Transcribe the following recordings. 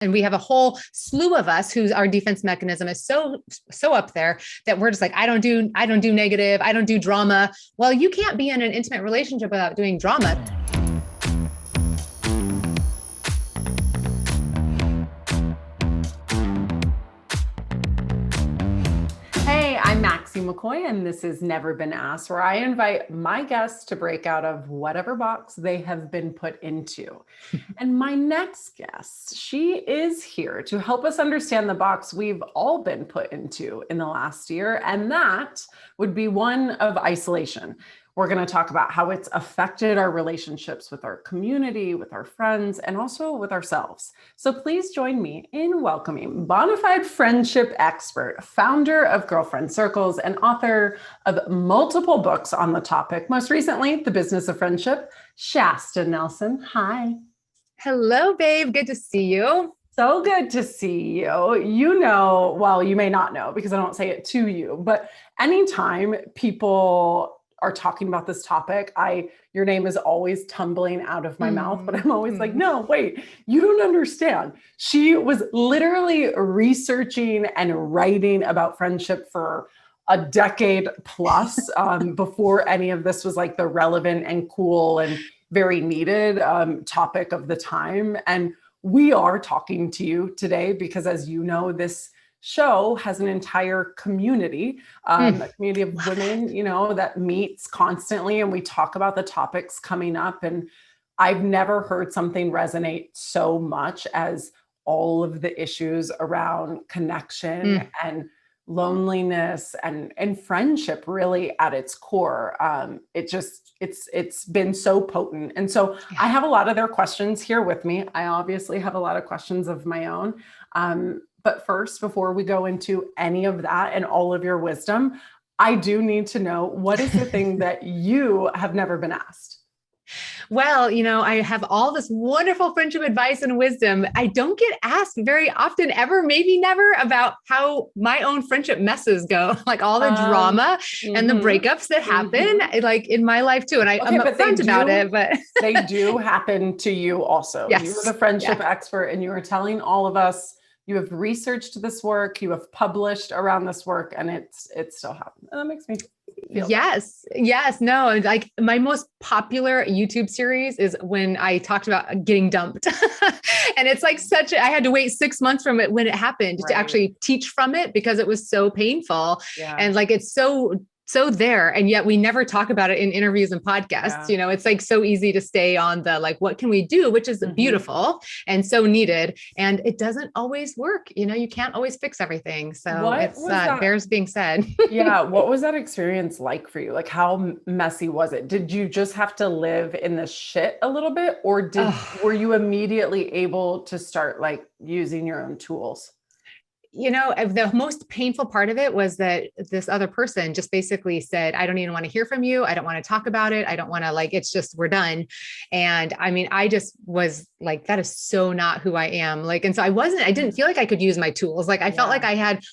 And we have a whole slew of us whose our defense mechanism is so up there that we're just like, I don't do negative, I don't do drama. Well, you can't be in an intimate relationship without doing drama. Hey, I'm Maxie McCoy, and this is Never Been Asked, where I invite my guests to break out of whatever box they have been put into. And my next guest, she is here to help us understand the box we've all been put into in the last year, and that would be one of isolation. We're going to talk about how it's affected our relationships with our community, with our friends, and also with ourselves. So please join me in welcoming bona fide friendship expert, founder of Girlfriend Circles, and author of multiple books on the topic, most recently, The Business of Friendship, Shasta Nelson. Hi. Hello, babe. Good to see you. So good to see you. You know, well, you may not know because I don't say it to you, but anytime people are talking about this topic, your name is always tumbling out of my mouth, but I'm always like, no, wait, you don't understand. She was literally researching and writing about friendship for a decade plus before any of this was like the relevant and cool and very needed topic of the time. And we are talking to you today because, as you know, this show has an entire community, a community of women, you know, that meets constantly, and we talk about the topics coming up. And I've never heard something resonate so much as all of the issues around connection and loneliness and friendship really at its core. It's been so potent. And so I have a lot of their questions here with me. I obviously have a lot of questions of my own. But first, before we go into any of that and all of your wisdom, I do need to know, what is the thing that you have never been asked? Well, you know, I have all this wonderful friendship advice and wisdom. I don't get asked very often, ever, maybe never, about how my own friendship messes go, like all the drama and the breakups that happen, like in my life too. And I'm upfront about it, but they do happen to you also. Yes. You're the friendship expert, and you are telling all of us you have researched this work, you have published around this work, and it's still happening. And that makes me feel Yes. No, like my most popular YouTube series is when I talked about getting dumped. And it's like I had to wait 6 months from it when it happened to actually teach from it because it was so painful. And like, it's so there. And yet we never talk about it in interviews and podcasts. You know, it's like so easy to stay on the, like, what can we do? Which is beautiful and so needed. And it doesn't always work. You know, you can't always fix everything. So it's bears being said. What was that experience like for you? Like, how messy was it? Did you just have to live in the shit a little bit, or were you immediately able to start like using your own tools? You know, the most painful part of it was that this other person just basically said, I don't even want to hear from you. I don't want to talk about it. I don't want to, like, it's just, we're done. And I mean, I just was like, that is so not who I am. Like, and so I didn't feel like I could use my tools. Like, I felt like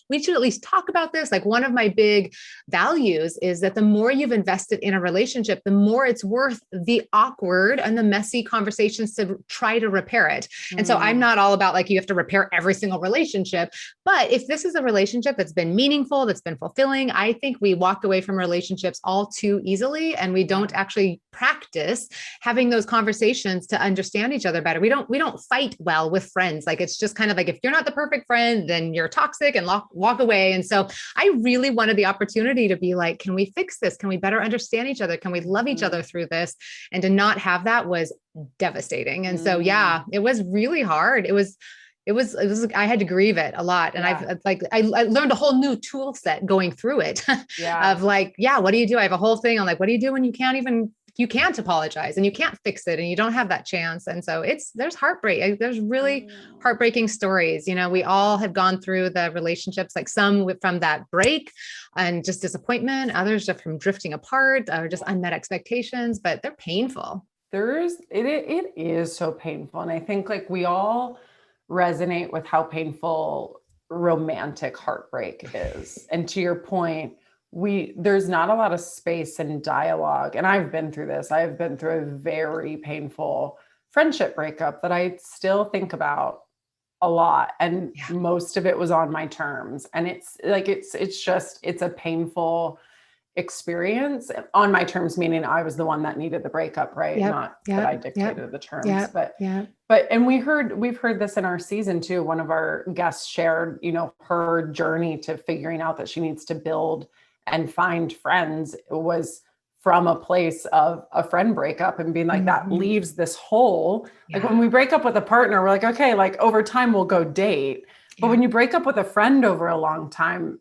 we should at least talk about this. Like, one of my big values is that the more you've invested in a relationship, the more it's worth the awkward and the messy conversations to try to repair it. And so I'm not all about like, you have to repair every single relationship. But if this is a relationship that's been meaningful, that's been fulfilling, I think we walk away from relationships all too easily, and we don't actually practice having those conversations to understand each other better. We don't fight well with friends. Like, it's just kind of like, if you're not the perfect friend, then you're toxic and walk away. And so I really wanted the opportunity to be like, can we fix this? Can we better understand each other? Can we love each other through this? And to not have that was devastating. And so, it was really hard. It was, I had to grieve it a lot. And I learned a whole new tool set going through it of like, what do you do? I have a whole thing on like, what do you do when you can't apologize and you can't fix it and you don't have that chance. And so there's heartbreak. There's really heartbreaking stories. You know, we all have gone through the relationships, like some from that break and just disappointment, others just from drifting apart or just unmet expectations, but they're painful. It is so painful. And I think like we all resonate with how painful romantic heartbreak is. And to your point, there's not a lot of space and dialogue. And I've been through this. I've been through a very painful friendship breakup that I still think about a lot. And Yeah. most of it was on my terms. And it's like, it's a painful experience on my terms, meaning I was the one that needed the breakup, right? Yep. Not that I Yep. dictated Yep. the terms, Yep. but Yep. and we've heard this in our season too. One of our guests shared, her journey to figuring out that she needs to build and find friends was from a place of a friend breakup and being like, that leaves this hole. Like when we break up with a partner, we're like, okay, like over time we'll go date. But when you break up with a friend over a long time,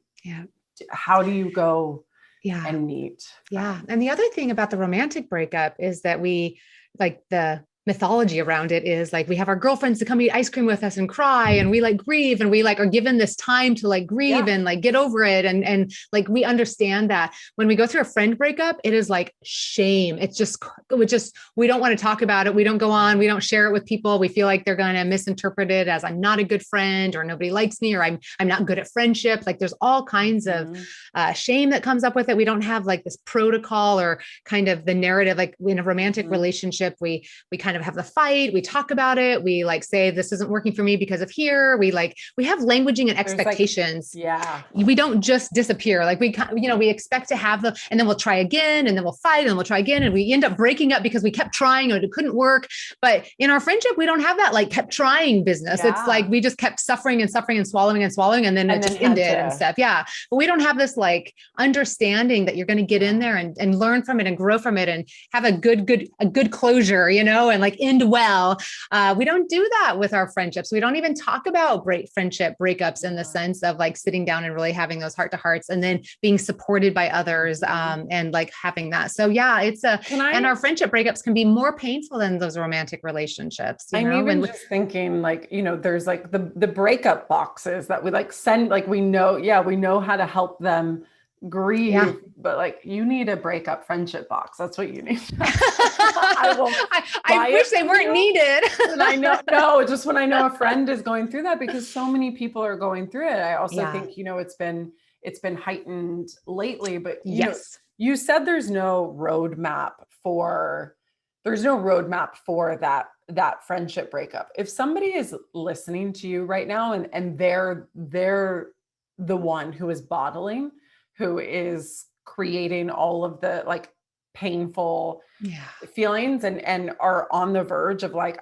how do you go and meet? Yeah. And the other thing about the romantic breakup is that we like the mythology around it is like, we have our girlfriends to come eat ice cream with us and cry. And we like grieve and we like are given this time to like grieve and like get over it. And like, we understand that when we go through a friend breakup, it is like shame. It's just, we don't want to talk about it. We don't go on, we don't share it with people. We feel like they're going to misinterpret it as I'm not a good friend or nobody likes me, or I'm not good at friendship. Like there's all kinds of shame that comes up with it. We don't have like this protocol or kind of the narrative, like in a romantic relationship, we kind of have the fight, we talk about it. We like say, this isn't working for me because of here. We have languaging and expectations. We don't just disappear. Like we expect to have and then we'll try again and then we'll fight and then we'll try again. And we end up breaking up because we kept trying and it couldn't work. But in our friendship, we don't have that like kept trying business. It's like, we just kept suffering and suffering and swallowing and then it just ended and stuff. Yeah. But we don't have this like understanding that you're going to get in there and learn from it and grow from it and have a good closure, and like end well. We don't do that with our friendships. We don't even talk about friendship breakups in the sense of like sitting down and really having those heart to hearts and then being supported by others and like having that. So yeah, and our friendship breakups can be more painful than those romantic relationships. I'm even just thinking like, there's like the breakup boxes that we like send, like we know how to help them grieve, but like you need a breakup friendship box. That's what you need. I wish they weren't needed. And I know, just when I know a friend is going through that, because so many people are going through it. I also think, it's been heightened lately, but you said there's no roadmap for that friendship breakup. If somebody is listening to you right now and they're the one who is bottling, who is creating all of the like painful feelings and are on the verge of like,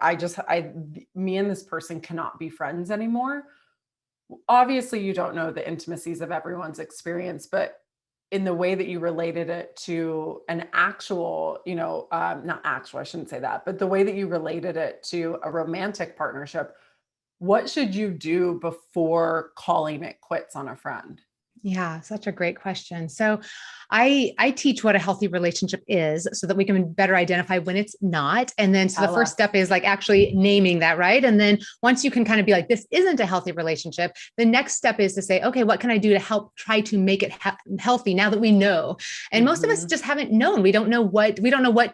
me and this person cannot be friends anymore. Obviously you don't know the intimacies of everyone's experience, but in the way that you related it to an actual, not actual, I shouldn't say that, but the way that you related it to a romantic partnership, what should you do before calling it quits on a friend? Yeah, such a great question. So I teach what a healthy relationship is so that we can better identify when it's not. And then, so the first step is like actually naming that, right? And then once you can kind of be like, this isn't a healthy relationship, the next step is to say, okay, what can I do to help try to make it healthy now that we know? And most of us just haven't known. We don't know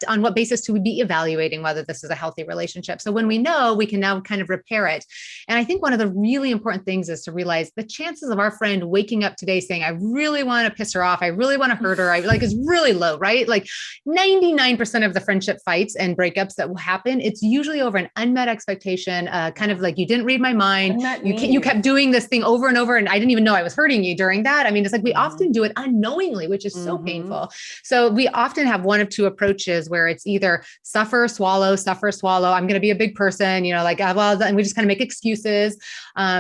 on what basis to be evaluating whether this is a healthy relationship. So when we know, we can now kind of repair it. And I think one of the really important things is to realize the chances of our friend waking up today saying, I really want to piss her off, I really want to hurt her, is really low, right? Like 99% of the friendship fights and breakups that will happen, it's usually over an unmet expectation, kind of like, you didn't read my mind. You kept doing this thing over and over. And I didn't even know I was hurting you during that. I mean, it's like, we often do it unknowingly, which is so painful. So we often have one of two approaches where it's either suffer, swallow. I'm going to be a big person, and we just kind of make excuses,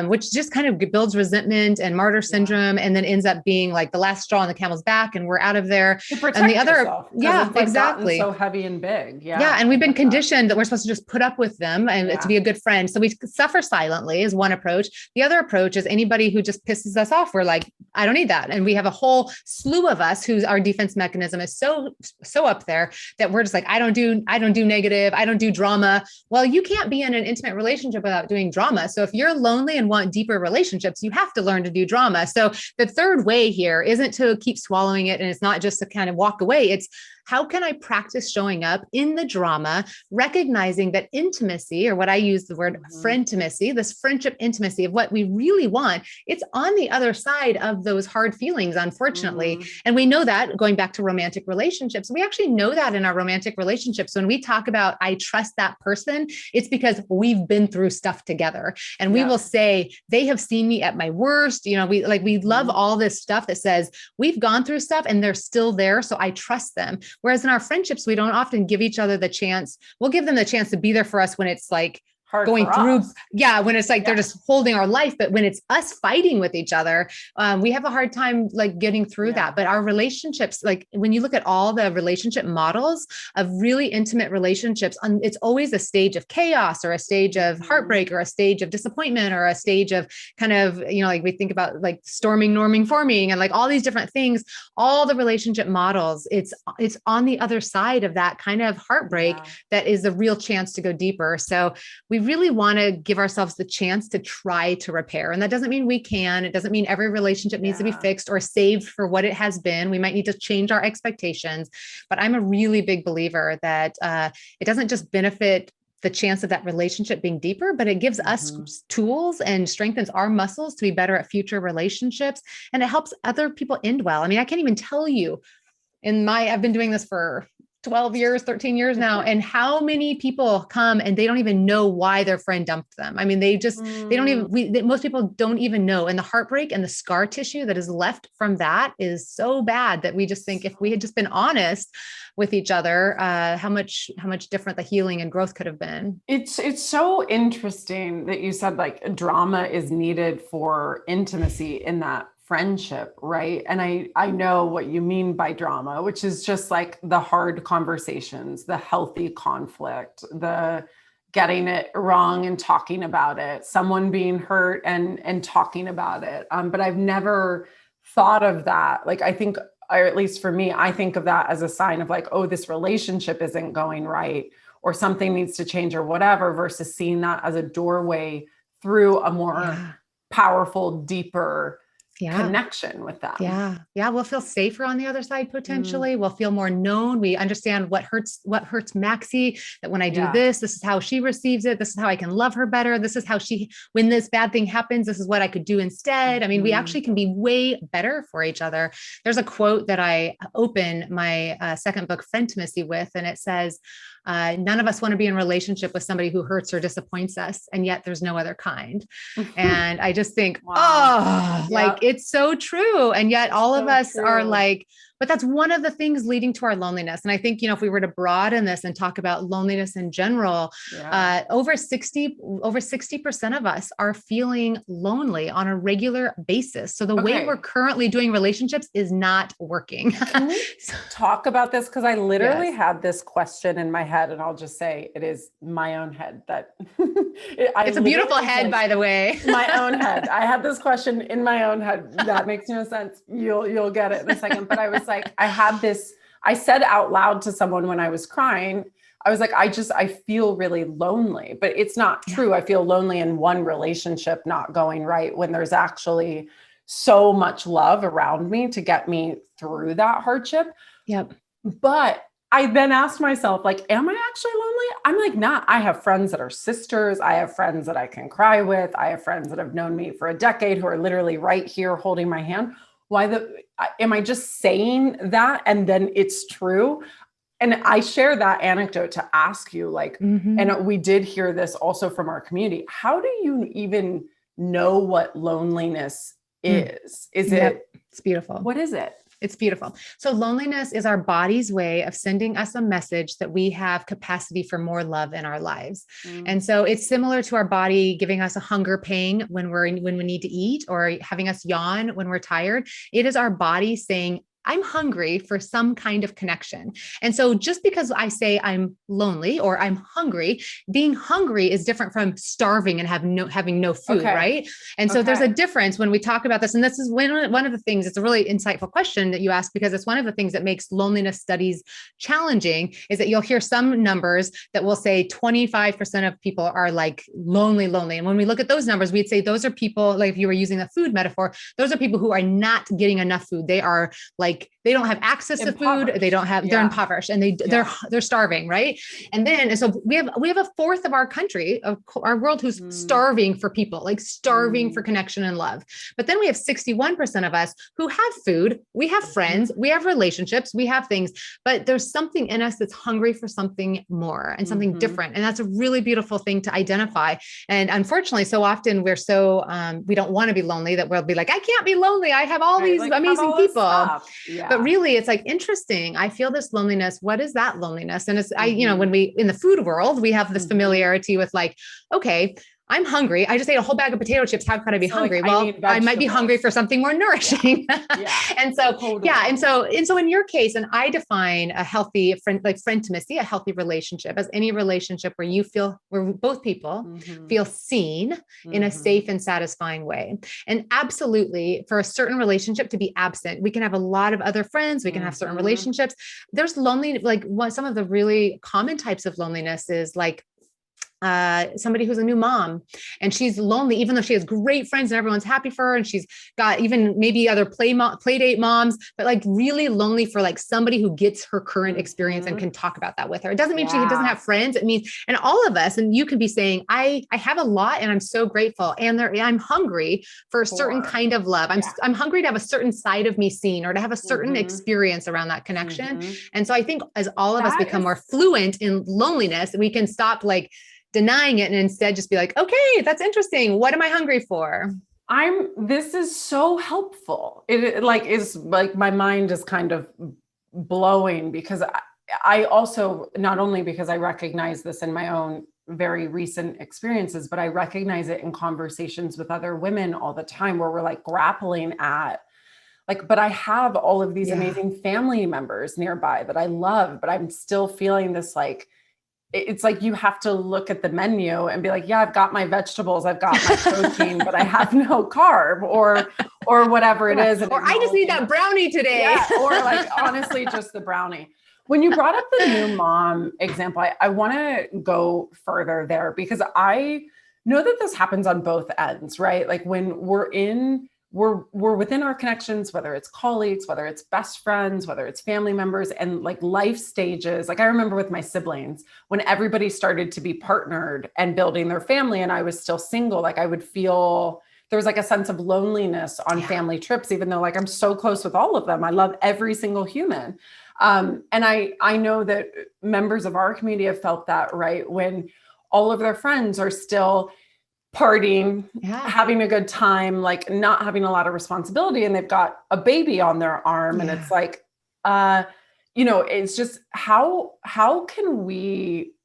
which just kind of builds resentment and martyr syndrome. And then ends up being like the last straw on the camel's back and we're out of there. And the other, exactly. So heavy and big. Yeah. And we've been conditioned that we're supposed to just put up with them and to be a good friend. So we suffer silently is one approach. The other approach is anybody who just pisses us off. We're like, I don't need that. And we have a whole slew of us whose our defense mechanism is so up there that we're just like, I don't do negative. I don't do drama. Well, you can't be in an intimate relationship without doing drama. So if you're lonely and want deeper relationships, you have to learn to do drama. So the third way here isn't to keep swallowing it. And it's not just to kind of walk away. It's how can I practice showing up in the drama, recognizing that intimacy, or what I use the word friendtimacy, this friendship intimacy of what we really want, it's on the other side of those hard feelings, unfortunately. And we know that going back to romantic relationships, we actually know that in our romantic relationships. When we talk about, I trust that person, it's because we've been through stuff together. And we will say, they have seen me at my worst. You know, we love all this stuff that says we've gone through stuff and they're still there. So I trust them. Whereas in our friendships, we don't often give each other the chance. We'll give them the chance to be there for us when it's like, hard going through. Us. Yeah. When it's like, they're just holding our life, but when it's us fighting with each other, we have a hard time like getting through that. But our relationships, like when you look at all the relationship models of really intimate relationships, it's always a stage of chaos or a stage of heartbreak or a stage of disappointment or a stage of kind of, you know, like we think about like storming, norming, forming, and like all these different things, all the relationship models, it's on the other side of that kind of heartbreak that is a real chance to go deeper. So we really want to give ourselves the chance to try to repair. And that doesn't mean we can. It doesn't mean every relationship needs to be fixed or saved for what it has been. We might need to change our expectations. But I'm a really big believer that it doesn't just benefit the chance of that relationship being deeper, but it gives us tools and strengthens our muscles to be better at future relationships. And it helps other people end well. I mean, I can't even tell you I've been doing this for 12 years, 13 years now. And how many people come and they don't even know why their friend dumped them. I mean, they don't even, most people don't even know. And the heartbreak and the scar tissue that is left from that is so bad that we just think if we had just been honest with each other, how much different the healing and growth could have been. It's so interesting that you said like drama is needed for intimacy in that friendship, right? And I know what you mean by drama, which is just like the hard conversations, the healthy conflict, the getting it wrong and talking about it, someone being hurt and talking about it. But I've never thought of that. Like, I think, or at least for me, I think of that as a sign of like, oh, this relationship isn't going right, or something needs to change or whatever, versus seeing that as a doorway through a more powerful, deeper connection with them. Yeah. We'll feel safer on the other side, potentially. We'll feel more known. We understand what hurts Maxie, that when I do this is how she receives it. This is how I can love her better. This is how when this bad thing happens, this is what I could do instead. I mean, we actually can be way better for each other. There's a quote that I open my second book, Friendtimacy, with, and it says, none of us want to be in a relationship with somebody who hurts or disappoints us. And yet there's no other kind. And I just think, like it's so true. And yet all of us are like, but that's one of the things leading to our loneliness. And I think, if we were to broaden this and talk about loneliness in general, over 60% of us are feeling lonely on a regular basis. So the way we're currently doing relationships is not working. Can we talk about this? Because I literally had this question in my head, and I'll just say it is my own head that it's a beautiful head, by the way. My own head. I had this question in my own head. That makes no sense. You'll get it in a second. But I was like, I said out loud to someone when I was crying, I was like, I feel really lonely, but it's not true. I feel lonely in one relationship not going right when there's actually so much love around me to get me through that hardship. Yep. But I then asked myself, like, am I actually lonely? I'm like, nah, I have friends that are sisters. I have friends that I can cry with. I have friends that have known me for a decade who are literally right here holding my hand. Am I just saying that and then it's true? And I share that anecdote to ask you, like, and we did hear this also from our community. How do you even know what loneliness is? Is it? It's beautiful. What is it? It's beautiful. So loneliness is our body's way of sending us a message that we have capacity for more love in our lives. And so it's similar to our body giving us a hunger pang when we need to eat, or having us yawn when we're tired. It is our body saying, I'm hungry for some kind of connection. And so just because I say I'm lonely or I'm hungry, being hungry is different from starving and having no food, right? And so there's a difference when we talk about this. And this is one of the things, it's a really insightful question that you ask, because it's one of the things that makes loneliness studies challenging, is that you'll hear some numbers that will say 25% of people are like lonely. And when we look at those numbers, we'd say those are people, like if you were using the food metaphor, those are people who are not getting enough food. They are like they don't have access to food. They don't have, they're impoverished and they're starving. Right. And so we have a fourth of our country, of our world, who's starving for people, like starving for connection and love. But then we have 61% of us who have food. We have friends, we have relationships, we have things, but there's something in us that's hungry for something more and something different. And that's a really beautiful thing to identify. And unfortunately, so often we're so, we don't want to be lonely, that we'll be like, I can't be lonely. I have all these amazing people. But really, it's like, interesting. I feel this loneliness. What is that loneliness? And it's, when we, in the food world, we have this familiarity with like, okay, I'm hungry. I just ate a whole bag of potato chips. How could I be hungry? Well, I might be hungry for something more nourishing. And so, totally. And so in your case, and I define a healthy friend, like friendtimacy, a healthy relationship as any relationship where both people feel seen in a safe and satisfying way. And absolutely, for a certain relationship to be absent, we can have a lot of other friends. We can have certain relationships. There's loneliness. Like some of the really common types of loneliness is like, somebody who's a new mom and she's lonely, even though she has great friends and everyone's happy for her. And she's got even maybe other play date moms, but like really lonely for like somebody who gets her current experience and can talk about that with her. It doesn't mean she doesn't have friends. It means, and all of us, and you can be saying, I have a lot and I'm so grateful. And I'm hungry for a certain kind of love. I'm hungry to have a certain side of me seen or to have a certain experience around that connection. And so I think as all of us become more fluent in loneliness, we can stop like denying it and instead just be like, okay, that's interesting. What am I hungry for? This is so helpful. It like is like, my mind is kind of blowing because I also, not only because I recognize this in my own very recent experiences, but I recognize it in conversations with other women all the time where we're like grappling at like, but I have all of these amazing family members nearby that I love, but I'm still feeling this like, it's like you have to look at the menu and be like, yeah, I've got my vegetables, I've got my protein, but I have no carb or whatever it is. Or I just need that brownie today. Or like, honestly, just the brownie. When you brought up the new mom example, I want to go further there because I know that this happens on both ends, right? Like when we're within our connections, whether it's colleagues, whether it's best friends, whether it's family members and like life stages. Like I remember with my siblings, when everybody started to be partnered and building their family and I was still single, like I would feel there was like a sense of loneliness on family trips, even though like I'm so close with all of them. I love every single human. And I know that members of our community have felt that, right? When all of their friends are still partying, having a good time, like not having a lot of responsibility, and they've got a baby on their arm. And it's like, it's just how can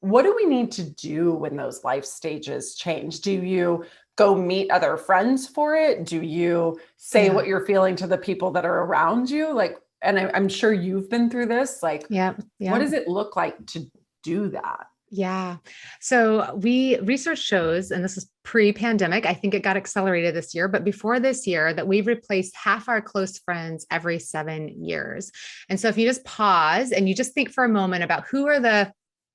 what do we need to do when those life stages change? Do you go meet other friends for it? Do you say what you're feeling to the people that are around you? Like, and I'm sure you've been through this, like, what does it look like to do that? Yeah. So research shows, and this is pre-pandemic, I think it got accelerated this year, but before this year, that we've replaced half our close friends every 7 years. And so if you just pause and you just think for a moment about who are the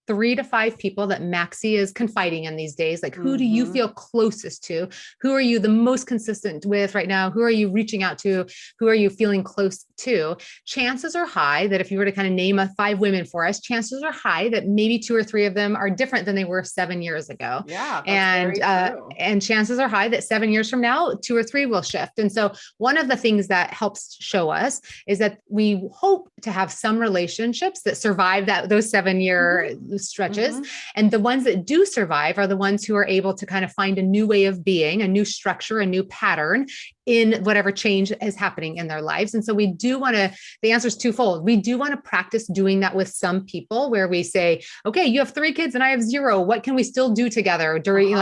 3 to 5 people that Maxie is confiding in these days, like who do you feel closest to? Who are you the most consistent with right now? Who are you reaching out to? Who are you feeling close to? Chances are high that if you were to kind of name 5 women for us, chances are high that maybe 2 or 3 of them are different than they were 7 years ago. Yeah. And chances are high that 7 years from now, 2 or 3 will shift. And so one of the things that helps show us is that we hope to have some relationships that survive those 7-year stretches. And the ones that do survive are the ones who are able to kind of find a new way of being, a new structure, a new pattern in whatever change is happening in their lives. And so we do want to, the answer is twofold. We do want to practice doing that with some people where we say, okay, you have 3 kids and I have 0. What can we still do together during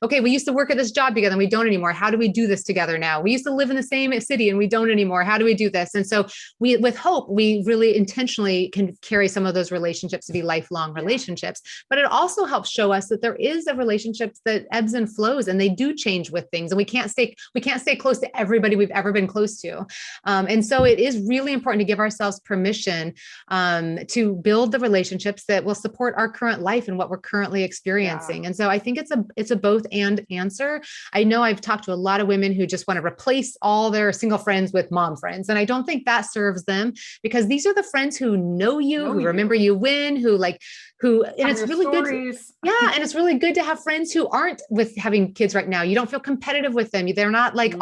okay, we used to work at this job together and we don't anymore. How do we do this together now? We used to live in the same city and we don't anymore. How do we do this? And so with hope, we really intentionally can carry some of those relationships to be lifelong relationships. relationships, but it also helps show us that there is a relationship that ebbs and flows, and they do change with things, and we can't stay close to everybody we've ever been close to. And so it is really important to give ourselves permission to build the relationships that will support our current life and what we're currently experiencing. Yeah. And so I think it's a both and answer. I know I've talked to a lot of women who just want to replace all their single friends with mom friends. And I don't think that serves them, because these are the friends who know you, who remember you when, and it's really stories. Good. Yeah. And it's really good to have friends who aren't with having kids right now. You don't feel competitive with them. They're not like,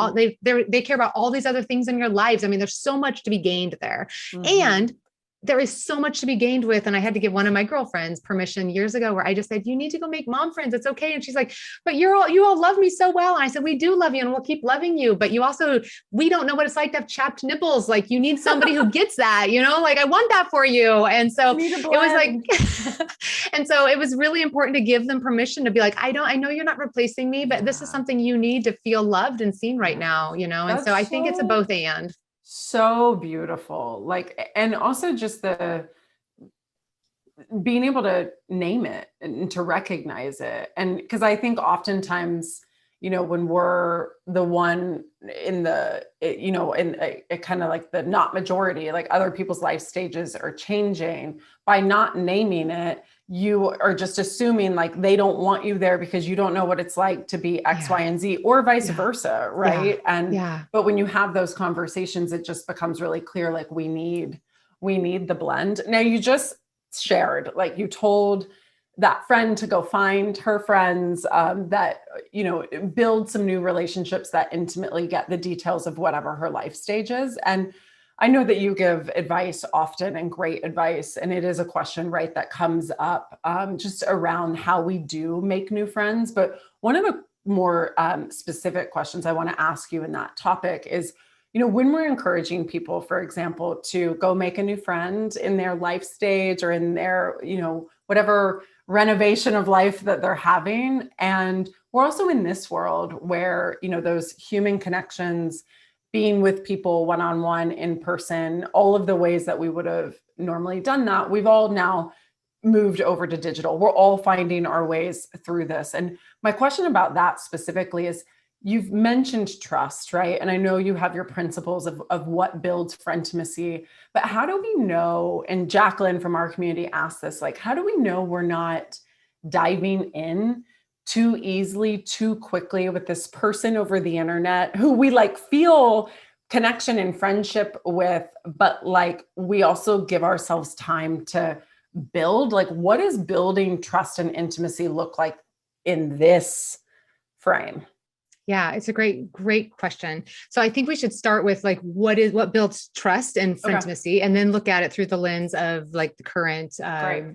they care about all these other things in your lives. I mean, there's so much to be gained there. And there is so much to be gained with. And I had to give one of my girlfriends permission years ago where I just said, you need to go make mom friends. It's okay. And she's like, but you all love me so well. And I said, we do love you and we'll keep loving you. But we don't know what it's like to have chapped nipples. Like, you need somebody who gets that, like, I want that for you. And so it was like, and so it was really important to give them permission to be like, I know you're not replacing me, but this is something you need to feel loved and seen right now, And so I think it's a both and. So beautiful. Like, and also just the being able to name it and to recognize it. And because I think oftentimes, when we're the one in kind of like the not majority, like other people's life stages are changing, by not naming it, you are just assuming like they don't want you there because you don't know what it's like to be X, Y, and Z, or vice versa. Right. But when you have those conversations, it just becomes really clear, like we need the blend. Now, you just shared, like, you told that friend to go find her friends, that, build some new relationships that intimately get the details of whatever her life stage is. And I know that you give advice often, and great advice. And it is a question, right, that comes up just around how we do make new friends. But one of the more specific questions I want to ask you in that topic is, when we're encouraging people, for example, to go make a new friend in their life stage or in their, whatever renovation of life that they're having. And we're also in this world where, those human connections, being with people one-on-one, in person, all of the ways that we would have normally done that, we've all now moved over to digital. We're all finding our ways through this. And my question about that specifically is, you've mentioned trust, right? And I know you have your principles of what builds friendimacy, but how do we know, and Jacqueline from our community asked this, like, how do we know we're not diving in too easily, too quickly with this person over the internet who we like feel connection and friendship with, but like we also give ourselves time to build? Like, what does building trust and intimacy look like in this frame? Yeah, it's a great question. So I think we should start with like, what builds trust and friendimacy, and then look at it through the lens of like the current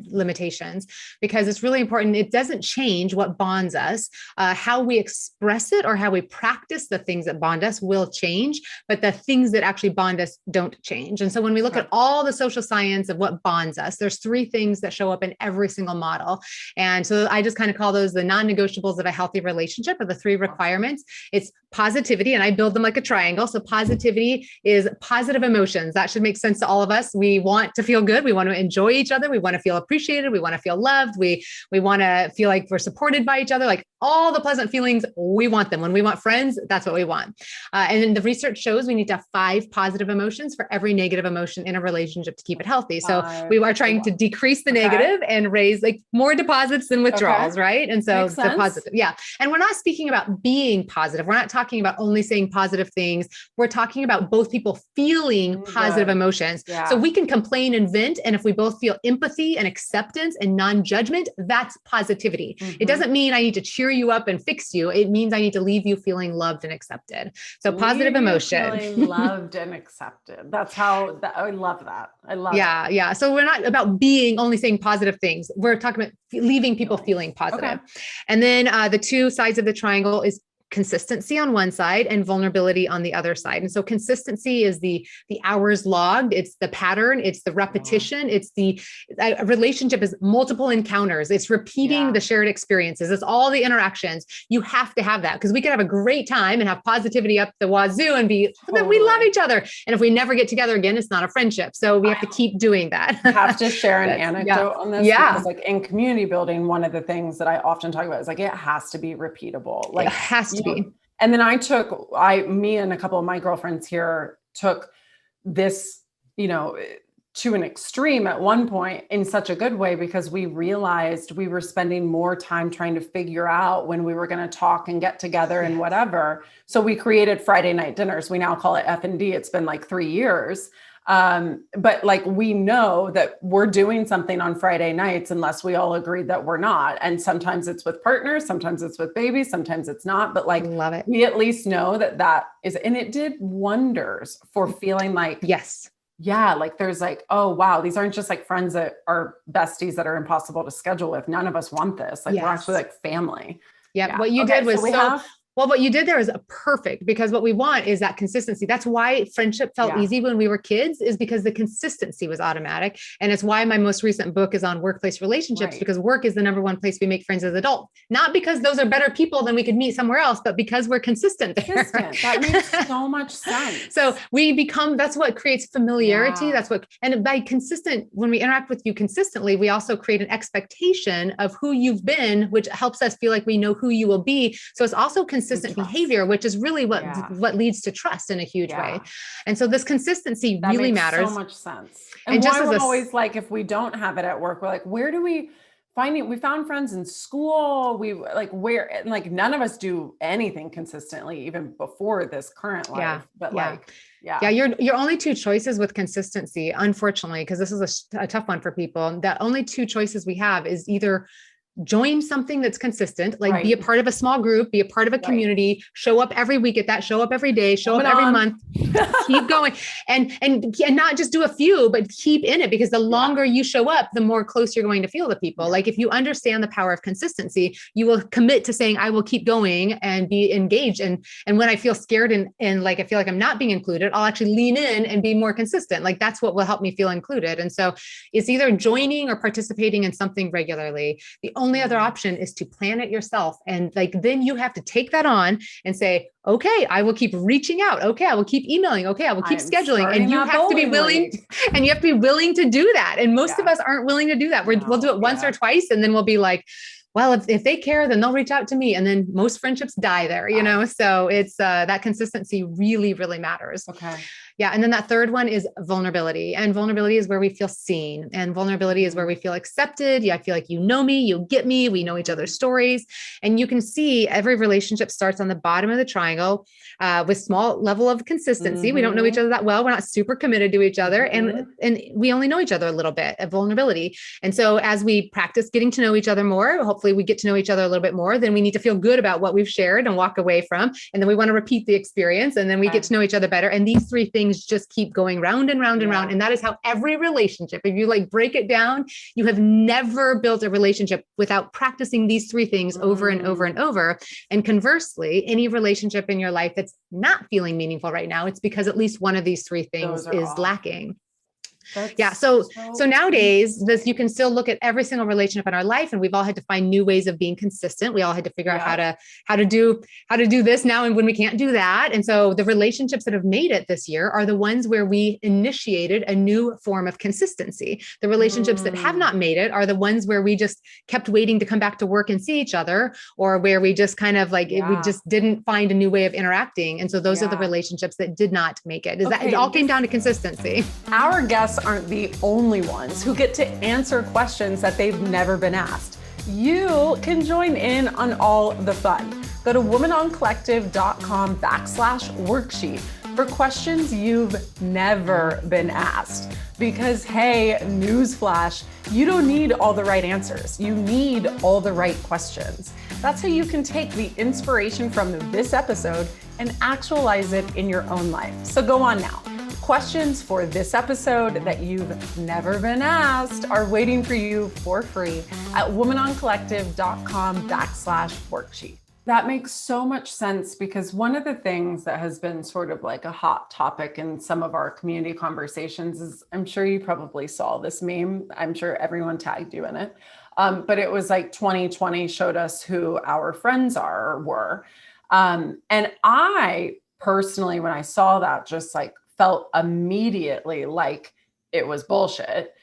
limitations, because it's really important. It doesn't change what bonds us. How we express it or how we practice the things that bond us will change, but the things that actually bond us don't change. And so when we look at all the social science of what bonds us, there's three things that show up in every single model. And so I just kind of call those the non-negotiables of a healthy relationship, or the three requirements. It's positivity, and I build them like a triangle. So positivity is positive emotions. That should make sense to all of us. We want to feel good. We want to enjoy each other. We want to feel appreciated. We want to feel loved. We want to feel like we're supported by each other. Like all the pleasant feelings, we want them. When we want friends, that's what we want. And then the research shows we need to have 5 positive emotions for every negative emotion in a relationship to keep it healthy. So we are trying to decrease the negative and raise like more deposits than withdrawals, right? And so the positive, And we're not speaking about being positive. We're not talking about only saying positive things. We're talking about both people feeling positive emotions. So we can complain and vent. And if we both feel empathy and acceptance and non-judgment, that's positivity. It doesn't mean I need to cheer you up and fix you. It means I need to leave you feeling loved and accepted. So positive emotion. Feeling loved and accepted. That's how, I love that. I love it. Yeah. So we're not about being only saying positive things. We're talking about leaving people feeling positive. And then the 2 sides of the triangle is consistency on one side and vulnerability on the other side. And so consistency is the hours logged, it's the pattern, it's the repetition, it's a relationship is multiple encounters, it's repeating the shared experiences, it's all the interactions. You have to have that, because we could have a great time and have positivity up the wazoo and be, we love each other. And if we never get together again, it's not a friendship. So we have to keep doing that. I have to share an anecdote on this. Yeah. Because like in community building, one of the things that I often talk about is like, it has to be repeatable. Like it has to be. And then me and a couple of my girlfriends here took this, to an extreme at one point in such a good way, because we realized we were spending more time trying to figure out when we were going to talk and get together and whatever. So we created Friday night dinners. We now call it F&D. It's been like 3 years. But like, we know that we're doing something on Friday nights unless we all agree that we're not. And sometimes it's with partners, sometimes it's with babies, sometimes it's not, but like, love it. We at least know that is, and it did wonders for feeling like, like there's like, oh, wow, these aren't just like friends that are besties that are impossible to schedule with. None of us want this. Like we're actually like family. Yeah. What you did was well, what you did there is perfect, because what we want is that consistency. That's why friendship felt easy when we were kids, is because the consistency was automatic. And it's why my most recent book is on workplace relationships, because work is the number one place we make friends as adults. Not because those are better people than we could meet somewhere else, but because we're consistent there. That makes so much sense. So that's what creates familiarity. And by consistent, when we interact with you consistently, we also create an expectation of who you've been, which helps us feel like we know who you will be. So it's also consistent behavior, which is really what leads to trust in a huge way. And so this consistency really matters. So much sense. And just why we're always like, if we don't have it at work, we're like, where do we find it? We found friends in school. We like where, and like none of us do anything consistently, even before this current life. But your only two choices with consistency, unfortunately, because this is a tough one for people, that only two choices we have is either join something that's consistent, like be a part of a small group, be a part of a community, show up every week at that, show up every day, show up every month, keep going and not just do a few, but keep in it, because the longer you show up, the more close you're going to feel to people. Like if you understand the power of consistency, you will commit to saying, I will keep going and be engaged. And when I feel scared and like, I feel like I'm not being included, I'll actually lean in and be more consistent. Like that's what will help me feel included. And so it's either joining or participating in something regularly. The only other option is to plan it yourself. And like, then you have to take that on and say, okay, I will keep reaching out. Okay, I will keep emailing. Okay, I will keep scheduling. And you have to be willing, to do that. And most of us aren't willing to do that. We'll do it once or twice. And then we'll be like, well, if they care, then they'll reach out to me. And then most friendships die there, so it's that consistency really, really matters. Okay. Yeah. And then that third one is vulnerability. And vulnerability is where we feel seen. And vulnerability is where we feel accepted. Yeah, I feel like you know me, you get me, we know each other's stories. And you can see every relationship starts on the bottom of the triangle with small level of consistency. We don't know each other that well. We're not super committed to each other. And we only know each other a little bit of vulnerability. And so as we practice getting to know each other more, hopefully we get to know each other a little bit more, then we need to feel good about what we've shared and walk away from. And then we want to repeat the experience. And then we get to know each other better. And these three things just keep going round and round and round. And that is how every relationship, if you like break it down, you have never built a relationship without practicing these three things over and over and over. And conversely, any relationship in your life that's not feeling meaningful right now, it's because at least one of these three things is lacking. So nowadays, you can still look at every single relationship in our life, and we've all had to find new ways of being consistent. We all had to figure out how to do this now, and when we can't do that. And so the relationships that have made it this year are the ones where we initiated a new form of consistency. The relationships that have not made it are the ones where we just kept waiting to come back to work and see each other, or where we just kind of like, we just didn't find a new way of interacting. And so those are the relationships that did not make it. That it all came down to consistency. Our guests aren't the only ones who get to answer questions that they've never been asked. You can join in on all the fun. Go to womanoncollective.com/worksheet for questions you've never been asked. Because hey, newsflash, you don't need all the right answers. You need all the right questions. That's how you can take the inspiration from this episode and actualize it in your own life. So go on now. Questions for this episode that you've never been asked are waiting for you for free at womanoncollective.com/worksheet. That makes so much sense, because one of the things that has been sort of like a hot topic in some of our community conversations is, I'm sure you probably saw this meme. I'm sure everyone tagged you in it. But it was like 2020 showed us who our friends are or were. And I personally, when I saw that, just like felt immediately like it was bullshit.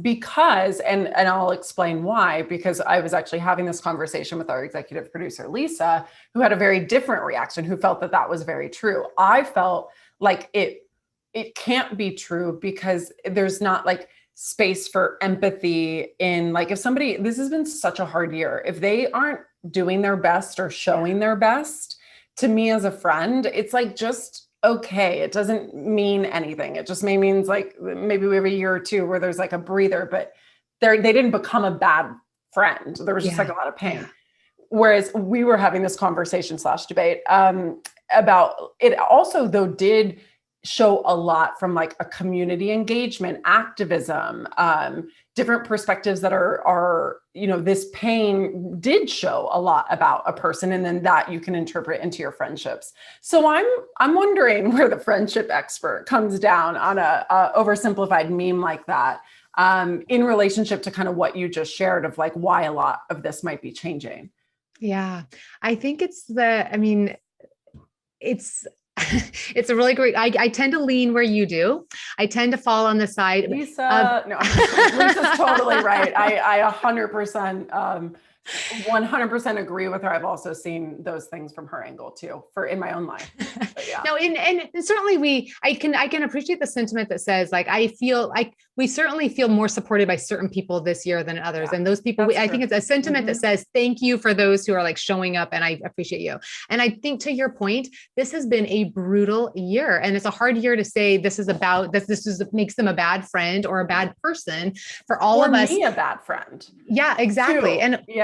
Because, and I'll explain why, because I was actually having this conversation with our executive producer, Lisa, who had a very different reaction, who felt that that was very true. I felt like it can't be true, because there's not like space for empathy in, like, if somebody, this has been such a hard year, if they aren't doing their best or showing their best to me as a friend, it's like, just okay. It doesn't mean anything. It just means like maybe we have a year or two where there's like a breather, but they didn't become a bad friend. There was just like a lot of pain. Whereas we were having this conversation / debate about it also, though, did show a lot from like a community engagement, activism, different perspectives that are, you know, this pain did show a lot about a person, and then that you can interpret into your friendships. So I'm wondering where the friendship expert comes down on a oversimplified meme like that, in relationship to kind of what you just shared of like why a lot of this might be changing. Yeah. I think it's it's a really great, I tend to lean where you do. I tend to fall on the side Lisa, of, no, Lisa's totally right. I 100% agree with her. I've also seen those things from her angle too, for in my own life. But yeah. No, and certainly I can appreciate the sentiment that says, like, I feel like we certainly feel more supported by certain people this year than others. And those people, I think it's a sentiment that says, thank you for those who are like showing up, and I appreciate you. And I think, to your point, this has been a brutal year, and it's a hard year to say this is about this makes them a bad friend or a bad person for all of us. Me a bad friend. Yeah, exactly. Too.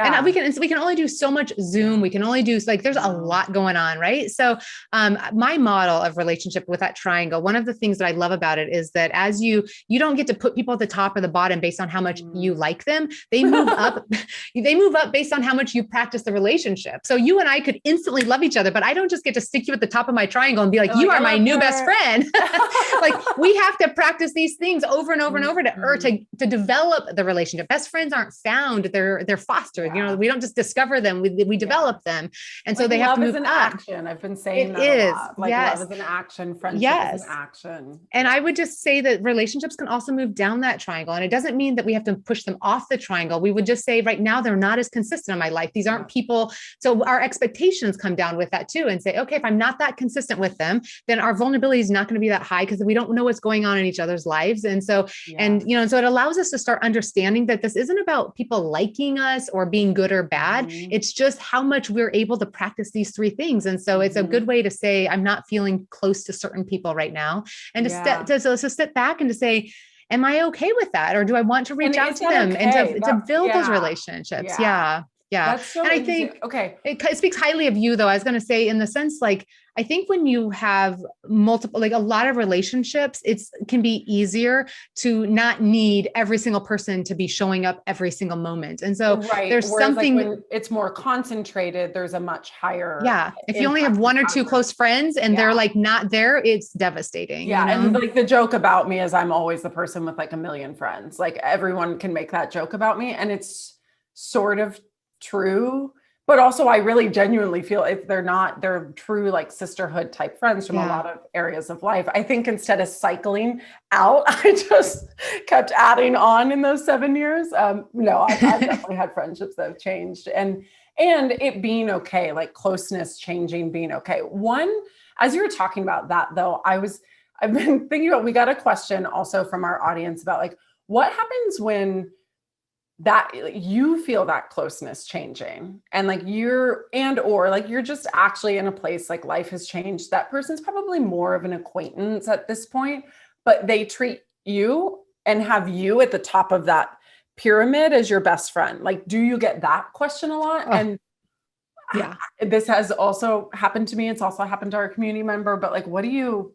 And we can only do so much Zoom. We can only do, like, there's a lot going on, right? So my model of relationship with that triangle, one of the things that I love about it is that as you don't get to put people at the top or the bottom based on how much you like them. They move up. They move up based on how much you practice the relationship. So you and I could instantly love each other, but I don't just get to stick you at the top of my triangle and be like, you are my new best friend. Like, we have to practice these things over and over and over to develop the relationship. Best friends aren't found; they're fostered. You know, we don't just discover them; we develop them, and so they have to move up. Love is an action. I've been saying that a lot. Like, love is an action. Friendship is an action. And I would just say that relationships can also move down that triangle, and it doesn't mean that we have to push them off the triangle. We would just say, right now, they're not as consistent in my life. These aren't people. So our expectations come down with that too, and say, okay, if I'm not that consistent with them, then our vulnerability is not going to be that high, because we don't know what's going on in each other's lives. And so, and so it allows us to start understanding that this isn't about people liking us or being good or bad. It's just how much we're able to practice these three things. And so it's a good way to say, I'm not feeling close to certain people right now. And to step back and to say, am I okay with that? Or do I want to reach out to them and to build those relationships? Yeah. That's so and I think, it speaks highly of you, though. I was going to say, in the sense, like, I think when you have multiple, like a lot of relationships, it can be easier to not need every single person to be showing up every single moment. And so there's something, like, when it's more concentrated, there's a much higher. Yeah. If you only have one or two close friends and they're like not there, it's devastating. Yeah. You know? And like, the joke about me is I'm always the person with like a million friends. Like, everyone can make that joke about me, and it's sort of true, but also I really genuinely feel if they're true, like, sisterhood type friends from a lot of areas of life. I think instead of cycling out, I just kept adding on in those 7 years. No, I've definitely had friendships that have changed, and it being okay, like closeness changing, being okay. As you were talking about that, though, I've been thinking about, we got a question also from our audience about, like, what happens when that you feel that closeness changing, and like you're just actually in a place, like, life has changed. That person's probably more of an acquaintance at this point, but they treat you and have you at the top of that pyramid as your best friend. Like, do you get that question a lot? And this has also happened to me. It's also happened to our community member, but like, what do you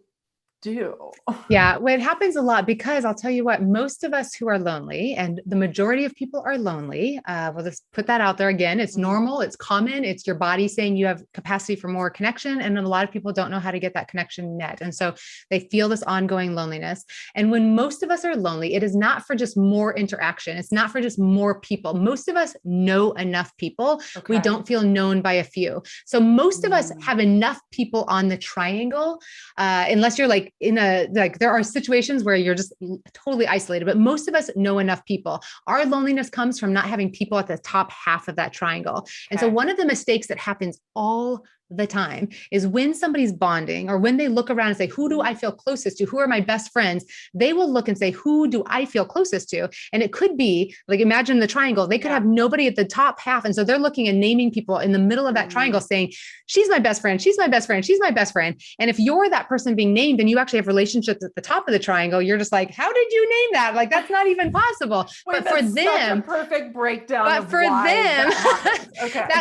do? Yeah, well, it happens a lot because I'll tell you what, most of us who are lonely, and the majority of people are lonely, we'll just put that out there again. It's normal, it's common, it's your body saying you have capacity for more connection. And a lot of people don't know how to get that connection met. And so they feel this ongoing loneliness. And when most of us are lonely, it is not for just more interaction. It's not for just more people. Most of us know enough people. We don't feel known by a few. So most of us have enough people on the triangle, unless you're like there are situations where you're just totally isolated, but most of us know enough people. Our loneliness comes from not having people at the top half of that triangle. And so one of the mistakes that happens all the time is when somebody's bonding, or when they look around and say, who do I feel closest to? Who are my best friends? They will look and say, who do I feel closest to? And it could be like, imagine the triangle. They could have nobody at the top half. And so they're looking and naming people in the middle of that triangle saying, she's my best friend. She's my best friend. She's my best friend. And if you're that person being named and you actually have relationships at the top of the triangle, you're just like, how did you name that? Like, that's not even possible. Wait, but for them, perfect breakdown. But for them,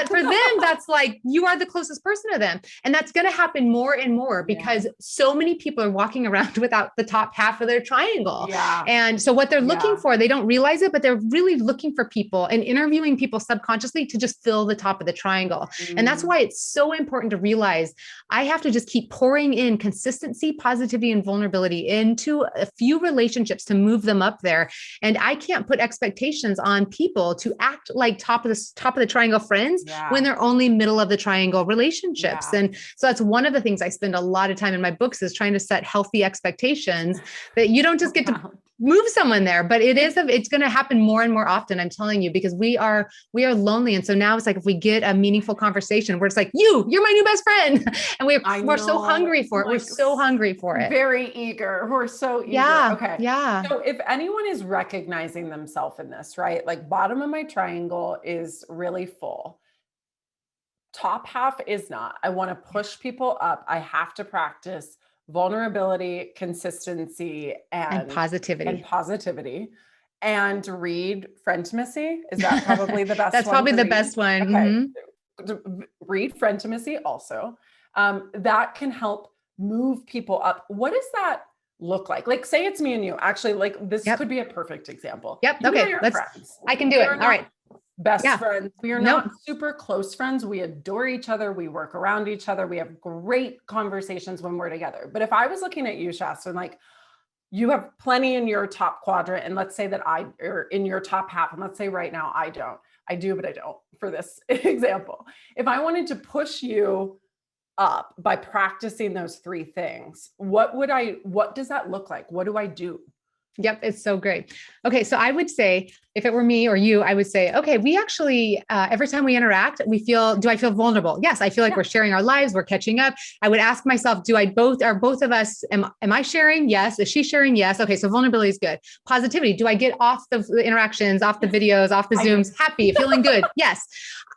for them, that's like, you are the closest person to them. And that's going to happen more and more because so many people are walking around without the top half of their triangle. Yeah. And so what they're looking for, they don't realize it, but they're really looking for people and interviewing people subconsciously to just fill the top of the triangle. And that's why it's so important to realize I have to just keep pouring in consistency, positivity, and vulnerability into a few relationships to move them up there. And I can't put expectations on people to act like top of the triangle friends when they're only middle of the triangle relationships. And so that's one of the things I spend a lot of time in my books is trying to set healthy expectations that you don't just get to move someone there, but it's going to happen more and more often. I'm telling you, because we are lonely. And so now it's like, if we get a meaningful conversation where it's like, you're my new best friend. And we're so hungry for it. We're so hungry for it. Very eager. We're so eager. Yeah. Okay. Yeah. So if anyone is recognizing themselves in this, right? Like bottom of my triangle is really full. Top half is not. I want to push people up. I have to practice vulnerability, consistency, and positivity. And read Friendtimacy. Is that probably the best That's one? Probably the best one. Okay. Read Friendtimacy also. That can help move people up. What does that look like? Like, say it's me and you. Actually, like this could be a perfect example. Yep. Okay. I can do it. All right. Best friends. We are not super close friends. We adore each other. We work around each other. We have great conversations when we're together. But if I was looking at you, Shasta, and like you have plenty in your top quadrant, and let's say that or in your top half, and let's say right now I don't. I do, but I don't for this example. If I wanted to push you up by practicing those three things, what does that look like? What do I do? Yep. It's so great. Okay. So I would say if it were me or you, I would say, okay, we actually, every time we interact, do I feel vulnerable? Yes. I feel like we're sharing our lives. We're catching up. I would ask myself, are both of us, am I sharing? Yes. Is she sharing? Yes. Okay. So vulnerability is good. Positivity. Do I get off the interactions, off the videos, off the Zooms, happy, feeling good? Yes.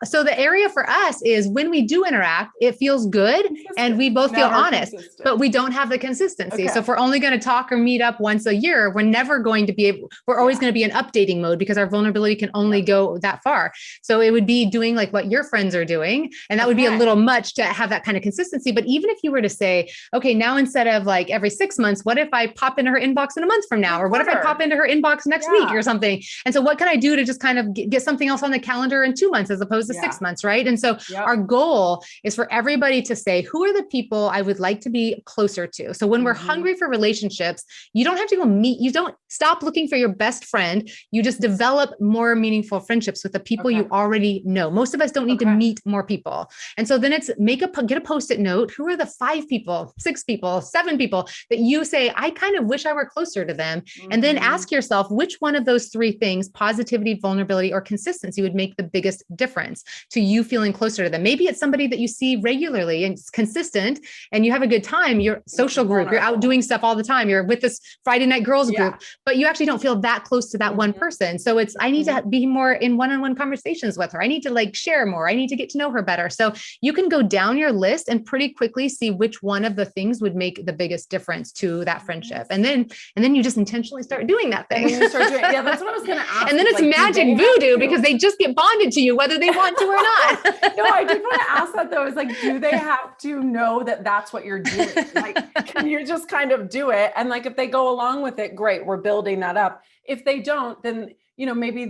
So the area for us is when we do interact, it feels good and we both feel honest, but we don't have the consistency. So if we're only going to talk or meet up once a year, we're never going to be able, we're always going to be in updating mode because our vulnerability can only go that far. So it would be doing like what your friends are doing. And that would be a little much to have that kind of consistency. But even if you were to say, okay, now instead of like every 6 months, what if I pop into her inbox in a month from now? Or what if I pop into her inbox next week or something? And so what can I do to just kind of get something else on the calendar in 2 months as opposed to 6 months, right? And so our goal is for everybody to say, who are the people I would like to be closer to? So when we're hungry for relationships, you don't have to go meet, you don't stop looking for your best friend. You just develop more meaningful friendships with the people you already know. Most of us don't need to meet more people. And so then it's get a Post-it note. Who are the 5 people, 6 people, 7 people that you say, I kind of wish I were closer to them. And then ask yourself, which one of those 3 things, positivity, vulnerability, or consistency, would make the biggest difference to you feeling closer to them? Maybe it's somebody that you see regularly and it's consistent and you have a good time. Your social group, you're out doing stuff all the time. You're with this Friday night girls group group, but you actually don't feel that close to that one person. So it's, I need to be more in one-on-one conversations with her. I need to like share more. I need to get to know her better. So you can go down your list and pretty quickly see which one of the things would make the biggest difference to that friendship. And then you just intentionally start doing that thing. And you start doing, yeah, that's what I was going to ask. And then it's like, magic voodoo because they just get bonded to you, whether they want to or not. No, I did want to ask that though. Is like, do they have to know that that's what you're doing? Like, can you just kind of do it? And like, if they go along with it, great, we're building that up. If they don't, then, you know, maybe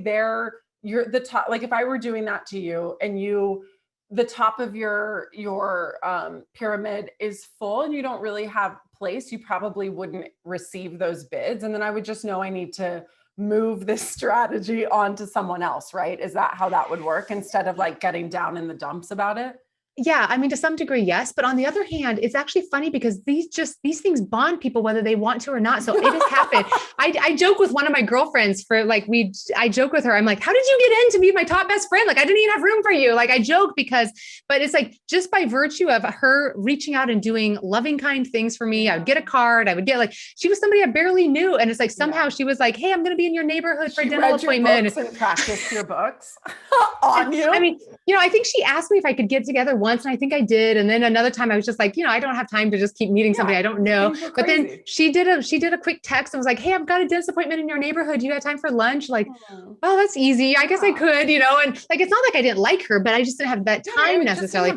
you're the top. Like if I were doing that to you and the top of your pyramid is full and you don't really have place, you probably wouldn't receive those bids. And then I would just know I need to move this strategy onto someone else, right? Is that how that would work instead of like getting down in the dumps about it? Yeah. I mean, to some degree, yes. But on the other hand, it's actually funny because these things bond people, whether they want to or not. So it has happened. I joke with one of my girlfriends I joke with her. I'm like, how did you get in to be my top best friend? Like, I didn't even have room for you. Like I joke but it's like, just by virtue of her reaching out and doing loving, kind things for me, I would get a card. I would get she was somebody I barely knew. And it's like, somehow she was like, hey, I'm going to be in your neighborhood for a dental appointment. And practice your books on you. I mean, I think she asked me if I could get together once, and I think I did. And then another time I was just like, I don't have time to just keep meeting somebody I don't know. But then she did a quick text and was like, hey, I've got a dentist appointment in your neighborhood. Do you got time for lunch? Like, oh, that's easy. I guess I could, and like, it's not like I didn't like her, but I just didn't have that time necessarily.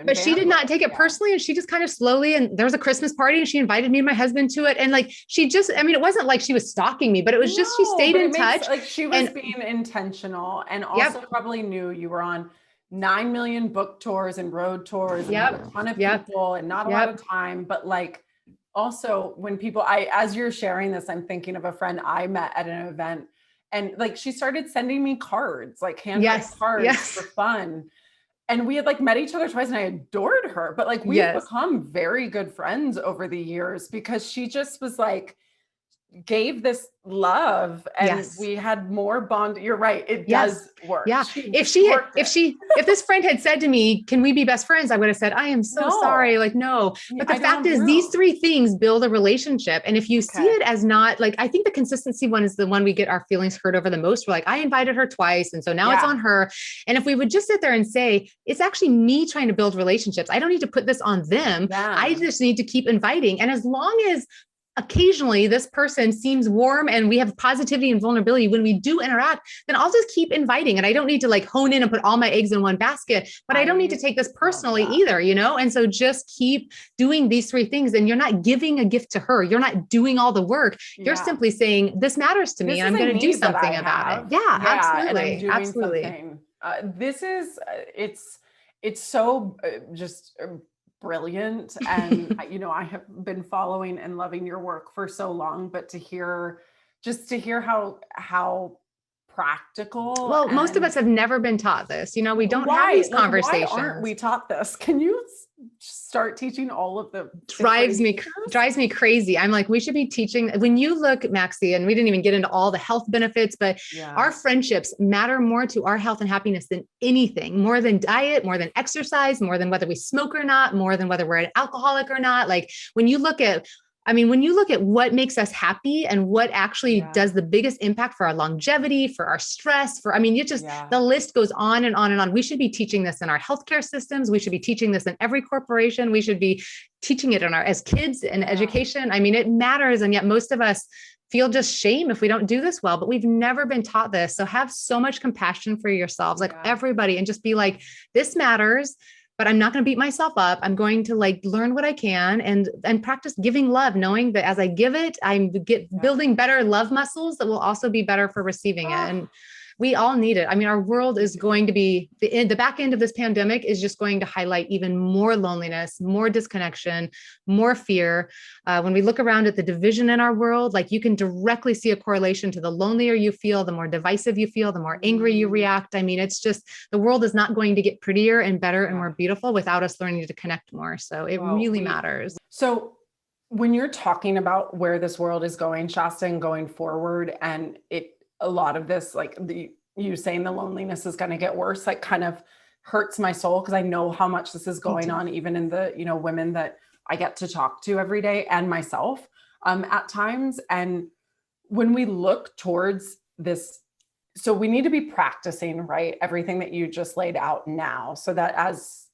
But she did not take it personally. And she just kind of slowly, and there was a Christmas party and she invited me and my husband to it. And like, it wasn't like she was stalking me, but it was just, she stayed in touch. Like she was being intentional and also probably knew you were on 9 million book tours and road tours and a ton of people and not a lot of time. But like, also when people, as you're sharing this, I'm thinking of a friend I met at an event and like, she started sending me cards, like handwritten cards for fun. And we had like met each other twice and I adored her, but like we've become very good friends over the years because she just was like, gave this love and we had more bond. You're right. It does work. Yeah. If this friend had said to me, can we be best friends? I would have said, I am so sorry. Like, no, but the fact is these three things build a relationship. And if you see it as not like, I think the consistency one is the one we get our feelings hurt over the most. We're like, I invited her twice. And so now it's on her. And if we would just sit there and say, it's actually me trying to build relationships. I don't need to put this on them. I just need to keep inviting. And as long as occasionally this person seems warm and we have positivity and vulnerability when we do interact, then I'll just keep inviting. And I don't need to like hone in and put all my eggs in one basket, but I don't need to take this personally either, And so just keep doing these three things. And you're not giving a gift to her. You're not doing all the work. You're simply saying, this matters to me. And I'm going to do something about it. Yeah, absolutely. Absolutely. It's so just brilliant. And, I have been following and loving your work for so long, but to hear how practical. Well, most of us have never been taught this. We don't have these conversations. Why aren't we taught this? Can you start teaching all of the drives me crazy. I'm like, we should be teaching. When you look, Maxie, and we didn't even get into all the health benefits, but our friendships matter more to our health and happiness than anything, more than diet, more than exercise, more than whether we smoke or not, more than whether we're an alcoholic or not. Like when you look at what makes us happy and what actually does the biggest impact for our longevity, for our stress, the list goes on and on and on. We should be teaching this in our healthcare systems. We should be teaching this in every corporation. We should be teaching it as kids in education. I mean, it matters. And yet most of us feel just shame if we don't do this well, but we've never been taught this. So have so much compassion for yourselves, like everybody, and just be like, this matters. But I'm not going to beat myself up. I'm going to learn what I can and practice giving love, knowing that as I give it, I'm building better love muscles that will also be better for receiving it. And we all need it. I mean, our world is going to be the back end of this pandemic is just going to highlight even more loneliness, more disconnection, more fear. When we look around at the division in our world, you can directly see a correlation to the lonelier you feel, the more divisive you feel, the more angry you react. I mean, it's just, the world is not going to get prettier and better and more beautiful without us learning to connect more. So it really matters. So when you're talking about where this world is going, Shasta, and going forward, and a lot of this, you saying the loneliness is going to get worse, kind of hurts my soul because I know how much this is going on, even in the, women that I get to talk to every day and myself at times. And when we look towards this, so we need to be practicing, right? Everything that you just laid out now, so that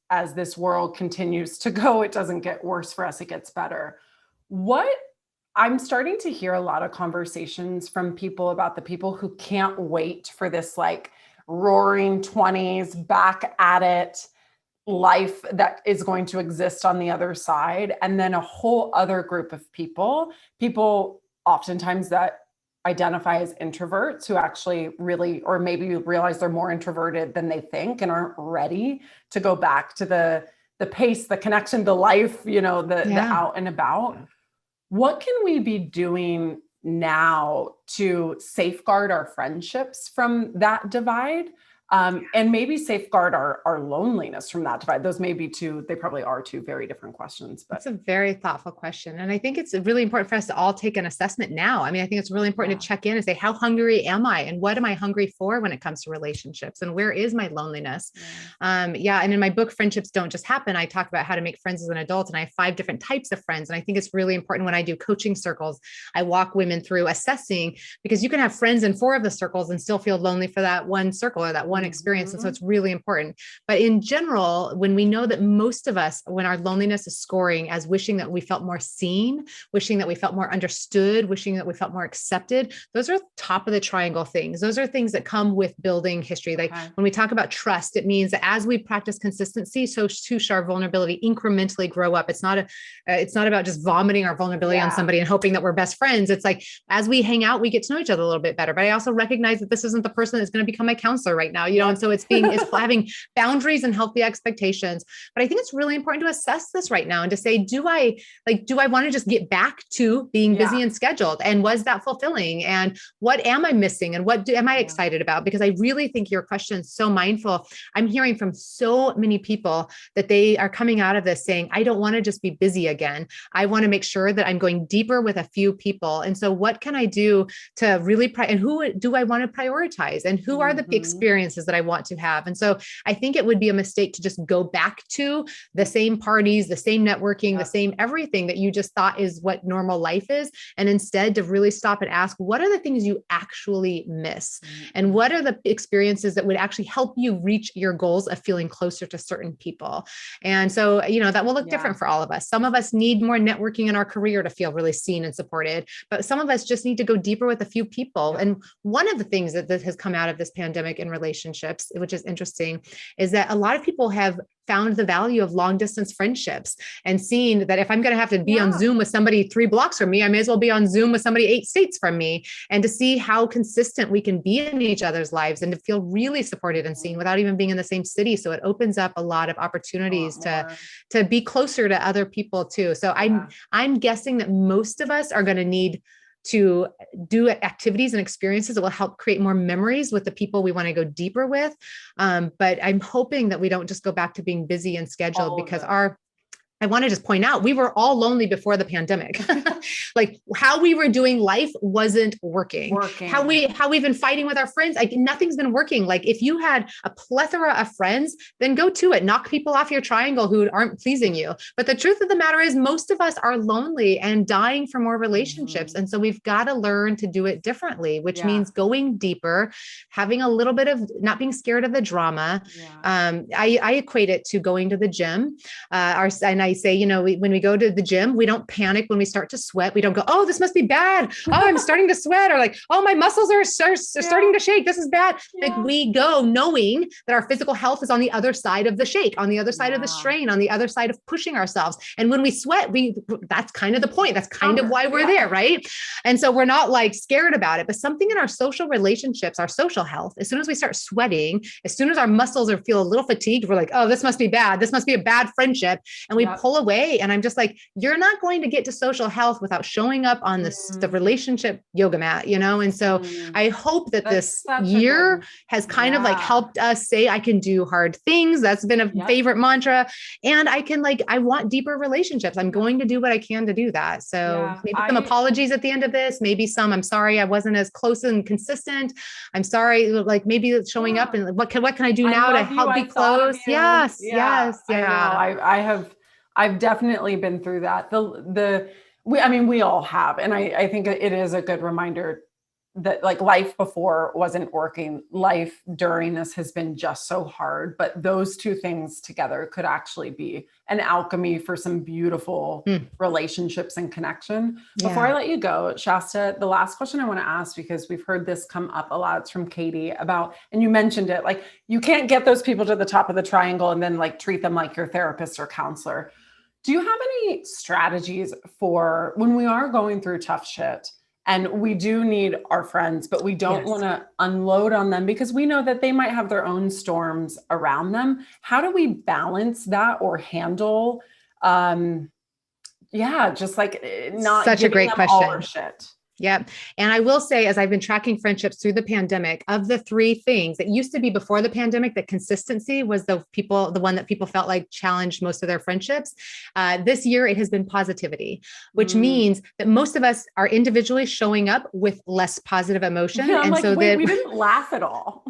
as this world continues to go, it doesn't get worse for us, it gets better. What I'm starting to hear a lot of conversations from people about the people who can't wait for this like roaring 20s back at it life that is going to exist on the other side. And then a whole other group of people oftentimes that identify as introverts who actually really, or maybe realize they're more introverted than they think and aren't ready to go back to the pace, the connection to life, the out and about. What can we be doing now to safeguard our friendships from that divide? And maybe safeguard our loneliness from that divide. Those may be they probably are two very different questions. But it's a very thoughtful question. And I think it's really important for us to all take an assessment now. I mean, I think it's really important to check in and say, how hungry am I? And what am I hungry for when it comes to relationships? And where is my loneliness? And in my book, Friendships Don't Just Happen, I talk about how to make friends as an adult. And I have 5 different types of friends. And I think it's really important when I do coaching circles, I walk women through assessing, because you can have friends in 4 of the circles and still feel lonely for that one circle or that one experience. And so it's really important. But in general, when we know that most of us, when our loneliness is scoring as wishing that we felt more seen, wishing that we felt more understood, wishing that we felt more accepted, those are top of the triangle things. Those are things that come with building history. Like when we talk about trust, it means that as we practice consistency, so too shall our vulnerability incrementally grow up. It's not about just vomiting our vulnerability on somebody and hoping that we're best friends. It's like, as we hang out, we get to know each other a little bit better. But I also recognize that this isn't the person that's going to become my counselor right now, and so it's having boundaries and healthy expectations. But I think it's really important to assess this right now and to say, do I want to just get back to being busy and scheduled? And was that fulfilling? And what am I missing? And what am I excited about? Because I really think your question is so mindful. I'm hearing from so many people that they are coming out of this saying, I don't want to just be busy again. I want to make sure that I'm going deeper with a few people. And so what can I do to really, and who do I want to prioritize? And who are the experiences that I want to have? And so I think it would be a mistake to just go back to the same parties, the same networking, the same everything that you just thought is what normal life is. And instead to really stop and ask, what are the things you actually miss? And what are the experiences that would actually help you reach your goals of feeling closer to certain people? And so, that will look different for all of us. Some of us need more networking in our career to feel really seen and supported, but some of us just need to go deeper with a few people. And one of the things that has come out of this pandemic in relationships, which is interesting, is that a lot of people have found the value of long distance friendships and seen that if I'm going to have to be on Zoom with somebody 3 blocks from me, I may as well be on Zoom with somebody 8 states from me, and to see how consistent we can be in each other's lives and to feel really supported and seen without even being in the same city. So it opens up a lot of opportunities to be closer to other people too. So I'm guessing that most of us are going to need to do activities and experiences that will help create more memories with the people we want to go deeper with. But I'm hoping that we don't just go back to being busy and scheduled, because I want to just point out, we were all lonely before the pandemic. Like how we were doing life wasn't working. How we've been fighting with our friends. Like nothing's been working. Like if you had a plethora of friends, then go to it, knock people off your triangle who aren't pleasing you. But the truth of the matter is most of us are lonely and dying for more relationships. And so we've got to learn to do it differently, which means going deeper, having a little bit of not being scared of the drama. I equate it to going to the gym. And I say, when we go to the gym, we don't panic when we start to sweat. We don't go, oh, this must be bad. Oh, I'm starting to sweat. Or like, oh, my muscles are starting to shake. This is bad. Like we go knowing that our physical health is on the other side of the shake, on the other side of the strain, on the other side of pushing ourselves. And when we sweat, that's kind of the point. That's kind of why we're there. Right. And so we're not like scared about it, but something in our social relationships, our social health, as soon as we start sweating, as soon as our muscles feel a little fatigued, we're like, oh, this must be bad. This must be a bad friendship. And we pull away. And I'm just like, you're not going to get to social health without showing up on the relationship yoga mat, And so I hope that this year has kind of like helped us say, I can do hard things. That's been a favorite mantra. And I want deeper relationships. I'm going to do what I can to do that. So maybe some apologies at the end of this, maybe I'm sorry, I wasn't as close and consistent. I'm sorry. Like maybe it's showing up and what can I do now to help be close? Yes. I know. I've definitely been through that. We all have. And I think it is a good reminder that like life before wasn't working. Life during this has been just so hard, but those two things together could actually be an alchemy for some beautiful relationships and connection. Yeah. Before I let you go, Shasta, the last question I want to ask, because we've heard this come up a lot, it's from Katie about, and you mentioned it, like you can't get those people to the top of the triangle and then like treat them like your therapist or counselor. Do you have any strategies for when we are going through tough shit and we do need our friends, but we don't want to unload on them because we know that they might have their own storms around them? How do we balance that or handle, just like not such a great them question. all our shit? Yep. And I will say, as I've been tracking friendships through the pandemic, of the three things that used to be before the pandemic, that consistency was the one that people felt like challenged most of their friendships. This year, it has been positivity, which means that most of us are individually showing up with less positive emotion. Yeah, and like, so we didn't laugh at all.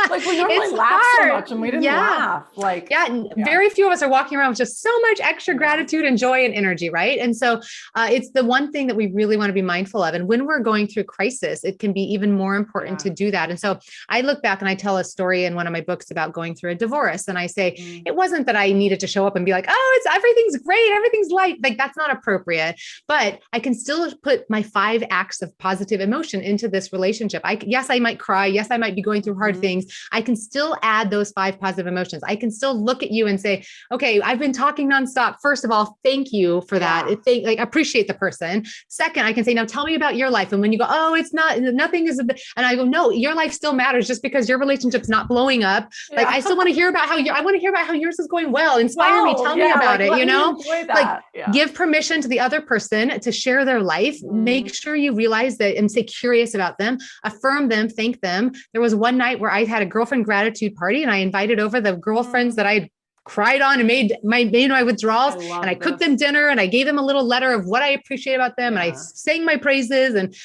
Like we normally laugh so much and we didn't laugh. Like, very few of us are walking around with just so much extra gratitude and joy and energy. Right. And so it's the one thing that we really want to be mindful of. And when we're going through crisis, it can be even more important to do that. And so I look back and I tell a story in one of my books about going through a divorce. And I say, it wasn't that I needed to show up and be like, oh, everything's great. Everything's light. Like that's not appropriate, but I can still put my 5 acts of positive emotion into this relationship. Yes, I might cry. Yes, I might be going through hard things. I can still add those 5 positive emotions. I can still look at you and say, okay, I've been talking nonstop. First of all, thank you for that. Appreciate the person. Second, I can say, now tell me about your life. And when you go, oh, it's nothing is, and I go, no, your life still matters just because your relationship's not blowing up. Like, I still want to hear about how yours is going well. Inspire me. Tell me about it. Give permission to the other person to share their life. Make sure you realize that and stay curious about them, affirm them, thank them. There was one night where I had a girlfriend gratitude party and I invited over the girlfriends that I cried on and made my withdrawals, and I cooked them dinner and I gave them a little letter of what I appreciate about them. And I sang my praises, and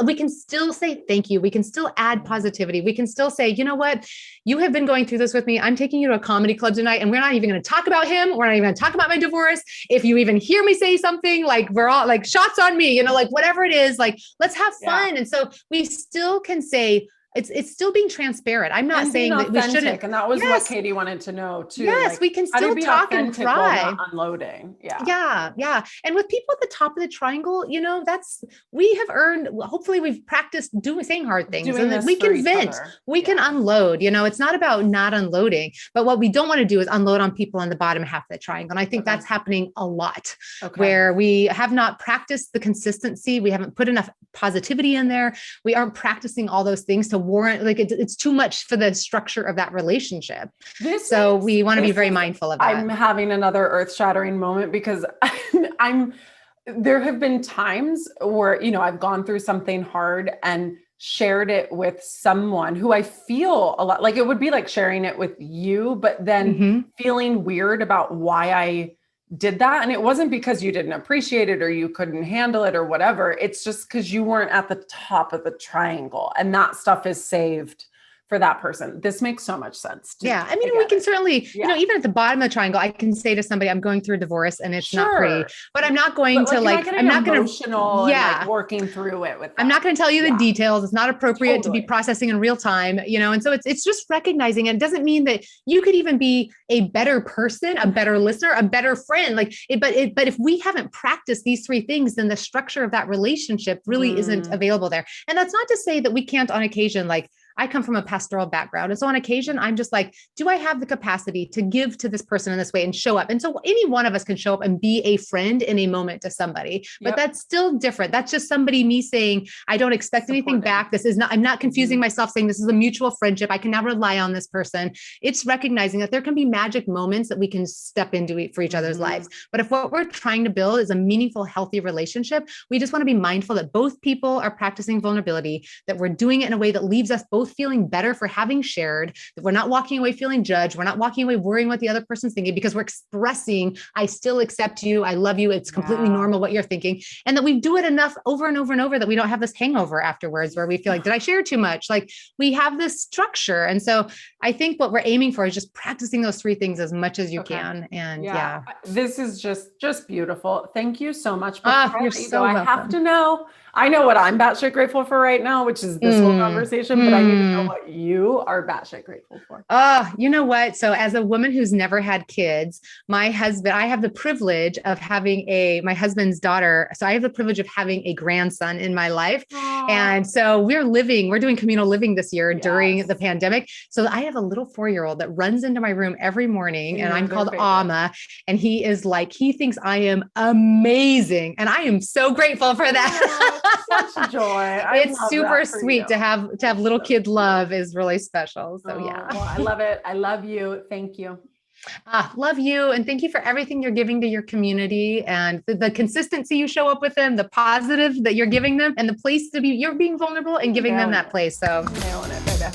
we can still say thank you. We can still add positivity. We can still say, you know what, you have been going through this with me. I'm taking you to a comedy club tonight and we're not even going to talk about him. We're not even going to talk about my divorce. If you even hear me say something, like we're all like shots on me, like whatever it is, like let's have fun. And so we still can say, it's still being transparent. I'm not saying that we shouldn't. And that was what Katie wanted to know too. Yes, like, we can still talk and cry. Not unloading. Yeah. And with people at the top of the triangle, we have earned, hopefully we've practiced saying hard things, and we can vent, we can unload, it's not about not unloading, but what we don't want to do is unload on people on the bottom half of the triangle. And I think that's happening a lot where we have not practiced the consistency. We haven't put enough positivity in there. We aren't practicing all those things to warrant, like it's too much for the structure of that relationship. We want to be very mindful of that. I'm having another earth-shattering moment because there have been times where, I've gone through something hard and shared it with someone who I feel a lot like it would be like sharing it with you, but then feeling weird about why I did that. And it wasn't because you didn't appreciate it or you couldn't handle it or whatever. It's just because you weren't at the top of the triangle, and that stuff is saved for that person. This makes so much sense. We can certainly, even at the bottom of the triangle, I can say to somebody, I'm going through a divorce and it's not pretty, but I'm not going to I'm not going to working through it with that. I'm not going to tell you the details. It's not appropriate to be processing in real time, and so it's just recognizing. It doesn't mean that you could even be a better person, a better listener, a better friend. But if we haven't practiced these 3 things, then the structure of that relationship really isn't available there. And that's not to say that we can't on occasion, I come from a pastoral background. And so on occasion, I'm just like, do I have the capacity to give to this person in this way and show up? And so any one of us can show up and be a friend in a moment to somebody, but that's still different. That's just me saying, I don't expect anything back. I'm not confusing myself saying this is a mutual friendship. I can now rely on this person. It's recognizing that there can be magic moments that we can step into for each other's lives. But if what we're trying to build is a meaningful, healthy relationship, we just want to be mindful that both people are practicing vulnerability, that we're doing it in a way that leaves us both both feeling better for having shared, that we're not walking away feeling judged. We're not walking away worrying what the other person's thinking, because we're expressing, I still accept you. I love you. It's completely normal what you're thinking. And that we do it enough over and over and over that we don't have this hangover afterwards where we feel like, did I share too much? Like we have this structure. And so I think what we're aiming for is just practicing those three things as much as you can. And this is just beautiful. Thank you so much. You're so welcome. I have to know, I know what I'm batshit grateful for right now, which is this whole conversation, but I need to know what you are batshit grateful for. You know what? So as a woman who's never had kids, I have the privilege of having my husband's daughter. So I have the privilege of having a grandson in my life. Aww. And so we're doing communal living this year during the pandemic. So I have a little 4-year-old that runs into my room every morning, and I'm called Amma. And he thinks I am amazing. And I am so grateful for that. Such joy. It's super sweet to have little kid love is really special. So well, I love it. I love you. Thank you. Love you. And thank you for everything you're giving to your community, and the consistency you show up with them, the positive that you're giving them, and the place to be, you're being vulnerable and giving them that place. So nailing it, baby.